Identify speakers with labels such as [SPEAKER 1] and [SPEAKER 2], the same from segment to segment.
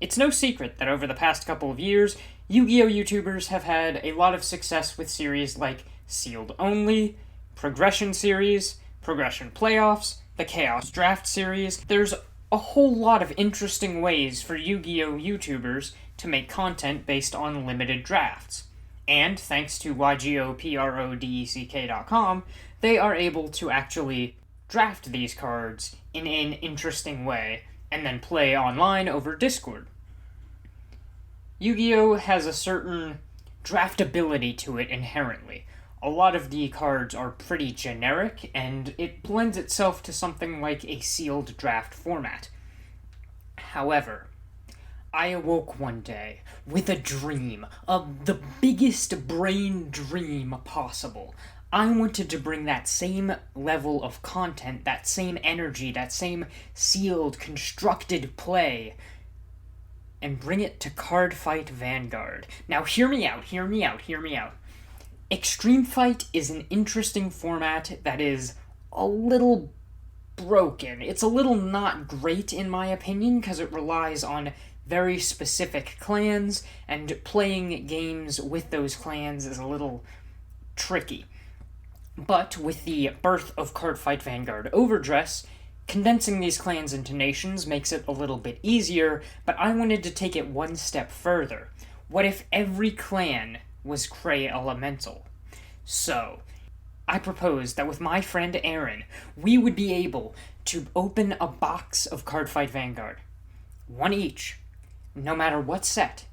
[SPEAKER 1] It's no secret that over the past couple of years, Yu-Gi-Oh! YouTubers have had a lot of success with series like Sealed Only, Progression Series, Progression Playoffs, the Chaos Draft Series. There's a whole lot of interesting ways for Yu-Gi-Oh! YouTubers to make content based on limited drafts. And thanks to YGOPRODECK.com, they are able to actually draft these cards in an interesting way and then play online over Discord. Yu-Gi-Oh! Has a certain draftability to it inherently. A lot of the cards are pretty generic, and it blends itself to something like a sealed draft format. However, I awoke one day with a dream, the biggest brain dream possible. I wanted to bring that same level of content, that same energy, that same sealed, constructed play, and bring it to Cardfight Vanguard. Now hear me out. Extreme Fight is an interesting format that is a little broken. It's a little not great in my opinion because it relies on very specific clans, and playing games with those clans is a little tricky. But with the birth of Cardfight Vanguard Overdress, condensing these clans into nations makes it a little bit easier, but I wanted to take it one step further. What if every clan was Cray Elemental? So, I proposed that with my friend Aaron, we would be able to open a box of Cardfight Vanguard, one each, no matter what set,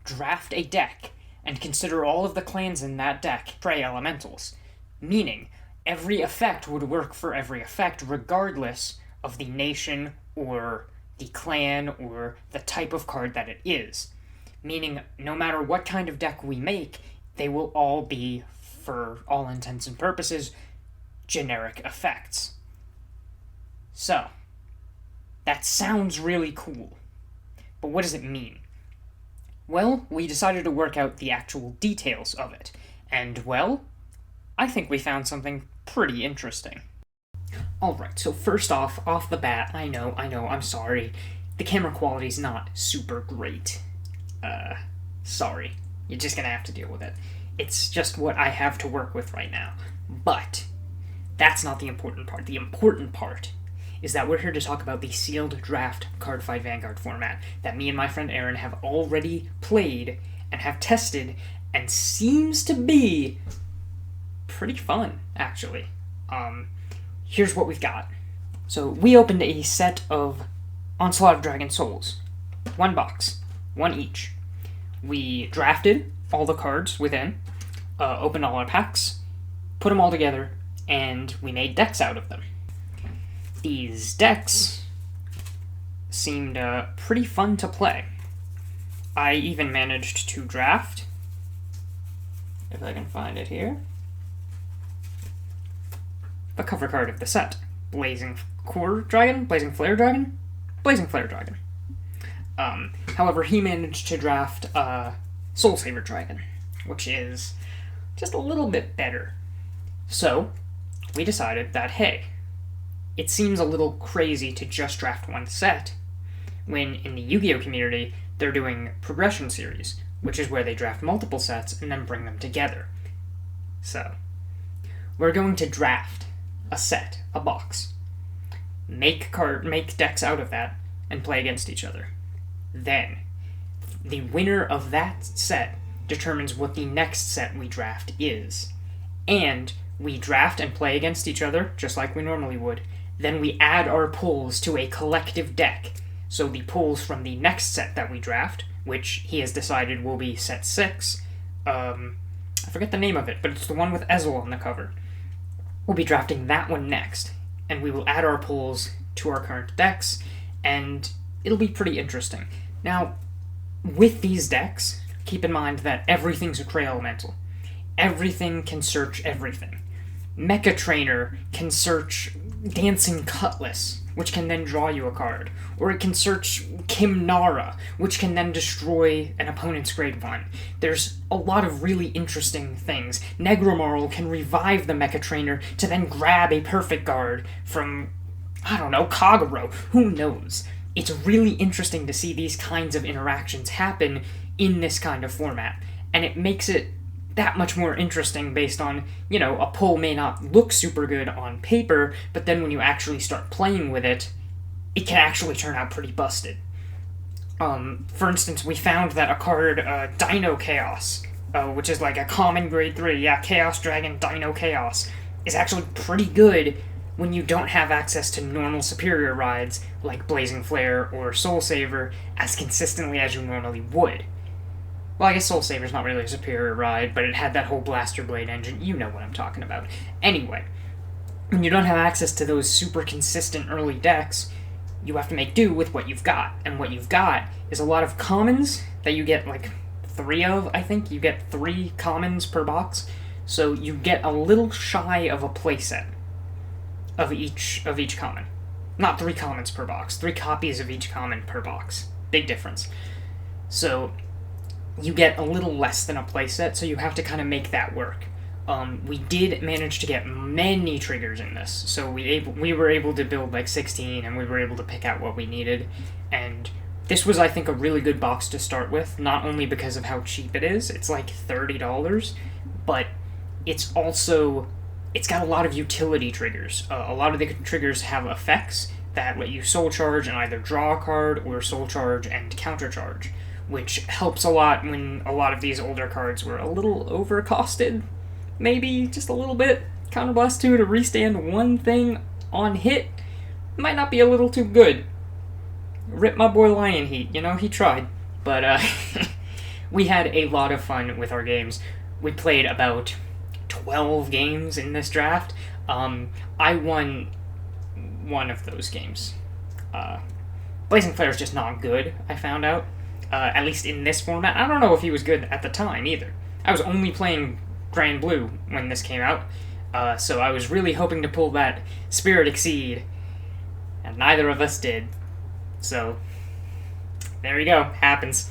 [SPEAKER 1] draft a deck, and consider all of the clans in that deck Cray Elementals. Meaning, every effect would work for every effect regardless of the nation or the clan or the type of card that it is. Meaning, no matter what kind of deck we make, they will all be, for all intents and purposes, generic effects. So, that sounds really cool. But what does it mean? Well, we decided to work out the actual details of it. And, well, I think we found something pretty interesting. Alright, so first off the bat, I know, I'm sorry. The camera quality's not super great. Sorry. You're just gonna have to deal with it. It's just what I have to work with right now. But, that's not the important part. The important part is that we're here to talk about the sealed draft Cardfight Vanguard format that me and my friend Aaron have already played and have tested, and seems to be pretty fun, actually. Here's what we've got. So, we opened a set of Onslaught of Dragon Souls. One box. One each. We drafted all the cards within, opened all our packs, put them all together, and we made decks out of them. These decks seemed pretty fun to play. I even managed to draft, if I can find it here, the cover card of the set. Blazing Flare Dragon. However, he managed to draft Soul Saver Dragon, which is just a little bit better. So, we decided that, hey, it seems a little crazy to just draft one set, when in the Yu-Gi-Oh! Community, they're doing Progression Series, which is where they draft multiple sets and then bring them together. So, we're going to draft a set, a box, make decks out of that, and play against each other. Then, the winner of that set determines what the next set we draft is. And we draft and play against each other, just like we normally would. Then we add our pulls to a collective deck. So the pulls from the next set that we draft, which he has decided will be set 6, I forget the name of it, but it's the one with Ezel on the cover. We'll be drafting that one next, and we will add our pulls to our current decks, and it'll be pretty interesting. Now, with these decks, keep in mind that everything's a Cray Elemental. Everything can search everything. Mecha Trainer can search Dancing Cutlass, which can then draw you a card. Or it can search Kimnara, which can then destroy an opponent's grade 1. There's a lot of really interesting things. Negromarl can revive the Mecha Trainer to then grab a perfect guard from, I don't know, Kagero. Who knows? it's really interesting to see these kinds of interactions happen in this kind of format. And it makes it that much more interesting based on, a pull may not look super good on paper, but then when you actually start playing with it, it can actually turn out pretty busted. For instance, we found that a card, Dino Chaos, which is like a common grade 3, Chaos Dragon Dino Chaos, is actually pretty good when you don't have access to normal superior rides like Blazing Flare or Soul Saver as consistently as you normally would. Well, I guess Soul Saver's not really a superior ride, but it had that whole Blaster Blade engine. You know what I'm talking about. Anyway, when you don't have access to those super consistent early decks, you have to make do with what you've got. And what you've got is a lot of commons that you get, like, 3 of, I think. You get 3 commons per box. So you get a little shy of a playset of each common. Not 3 commons per box. 3 copies of each common per box. Big difference. So you get a little less than a playset, so you have to kind of make that work. We did manage to get many triggers in this, so we were able to build like 16, and we were able to pick out what we needed, and this was, I think, a really good box to start with, not only because of how cheap it is, it's like $30, but it's got a lot of utility triggers. A lot of the triggers have effects that let you soul charge and either draw a card or soul charge and counter charge, which helps a lot when a lot of these older cards were a little overcosted. Maybe just a little bit. Counterblast 2 to restand one thing on hit might not be a little too good. Rip my boy Lionheat, he tried. But we had a lot of fun with our games. We played about 12 games in this draft. I won one of those games. Blazing Flare is just not good, I found out. At least in this format. I don't know if he was good at the time, either. I was only playing Grand Blue when this came out, so I was really hoping to pull that Spirit Exceed, and neither of us did. So, there you go. Happens.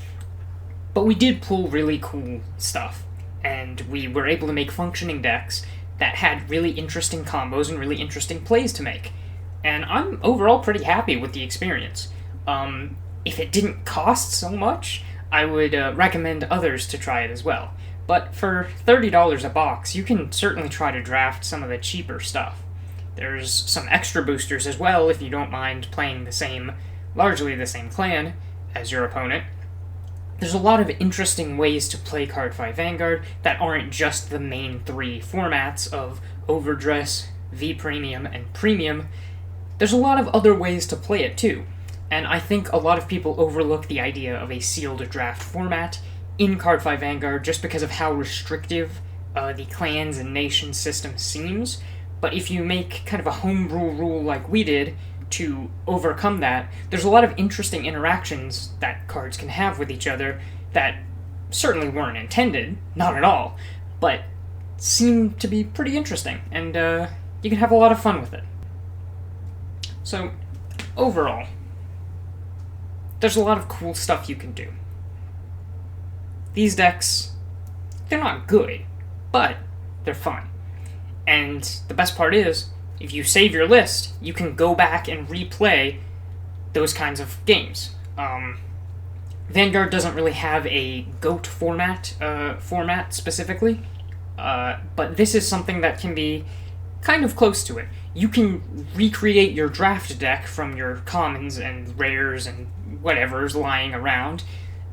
[SPEAKER 1] But we did pull really cool stuff, and we were able to make functioning decks that had really interesting combos and really interesting plays to make. And I'm overall pretty happy with the experience. If it didn't cost so much, I would recommend others to try it as well. But for $30 a box, you can certainly try to draft some of the cheaper stuff. There's some extra boosters as well if you don't mind playing largely the same clan as your opponent. There's a lot of interesting ways to play Cardfight Vanguard that aren't just the main 3 formats of Overdress, V-Premium, and Premium. There's a lot of other ways to play it too. And I think a lot of people overlook the idea of a sealed draft format in Cardfight Vanguard just because of how restrictive the clans and nation system seems. But if you make kind of a homebrew rule like we did to overcome that, there's a lot of interesting interactions that cards can have with each other that certainly weren't intended, not at all, but seem to be pretty interesting, and you can have a lot of fun with it. So, overall, there's a lot of cool stuff you can do. These decks, they're not good, but they're fun. And the best part is, if you save your list, you can go back and replay those kinds of games. Vanguard doesn't really have a GOAT format specifically, but this is something that can be kind of close to it. You can recreate your draft deck from your commons and rares and whatever's lying around,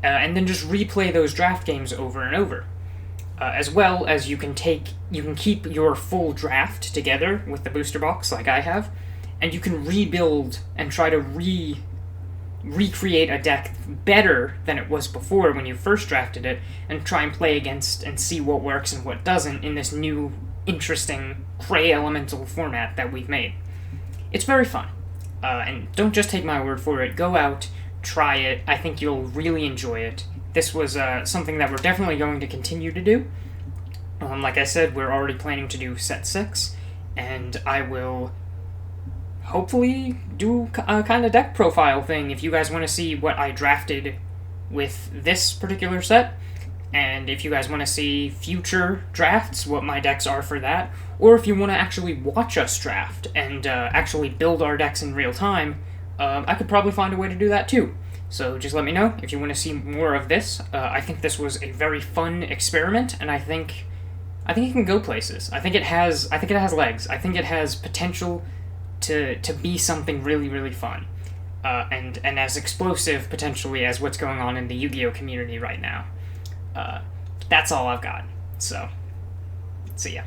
[SPEAKER 1] and then just replay those draft games over and over. As well as you can keep your full draft together with the booster box like I have, and you can rebuild and try to recreate a deck better than it was before when you first drafted it, and try and play against and see what works and what doesn't in this new, interesting Prey Elemental format that we've made. It's very fun. And don't just take my word for it. Go out, try it. I think you'll really enjoy it. This was something that we're definitely going to continue to do. Like I said, we're already planning to do set 6, and I will hopefully do a kind of deck profile thing if you guys want to see what I drafted with this particular set, and if you guys want to see future drafts, what my decks are for that, or if you want to actually watch us draft and actually build our decks in real time, I could probably find a way to do that too. So just let me know if you want to see more of this. I think this was a very fun experiment, and I think it can go places. I think it has legs. I think it has potential to be something really, really fun, and as explosive potentially as what's going on in the Yu-Gi-Oh community right now. That's all I've got. So, see ya.